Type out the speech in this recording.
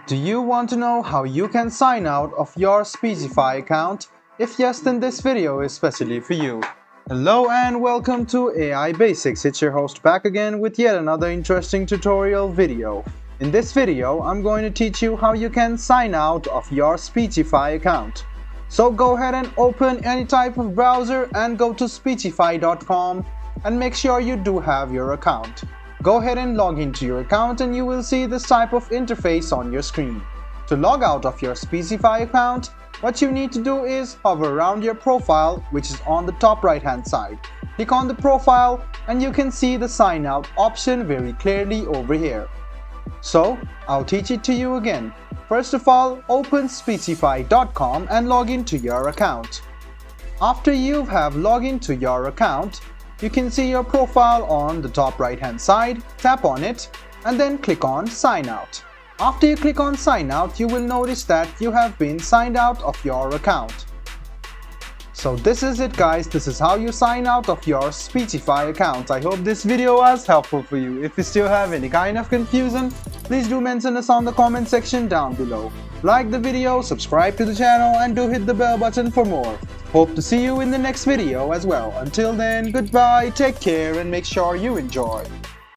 Do you want to know how you can sign out of your Speechify account? If yes, then this video is specially for you. Hello and welcome to AI Basics. It's your host back again with yet another interesting tutorial video. In this video, I'm going to teach you how you can sign out of your Speechify account. So go ahead and open any type of browser and go to speechify.com and make sure you do have your account. Go ahead and log into your account and you will see this type of interface on your screen. To log out of your Speechify account, what you need to do is hover around your profile, which is on the top right hand side. Click on the profile and you can see the sign out option very clearly over here. So I'll teach it to you again. First of all, open speechify.com and log into your account. After you have logged into your account, you can see your profile on the top right hand side. Tap on it and then click on sign out. After you click on sign out, you will notice that you have been signed out of your account. So this is it guys, this is how you sign out of your Speechify account. I hope this video was helpful for you. If you still have any kind of confusion, please do mention us on the comment section down below. Like the video, subscribe to the channel and do hit the bell button for more. Hope to see you in the next video as well. Until then, goodbye, take care and make sure you enjoy.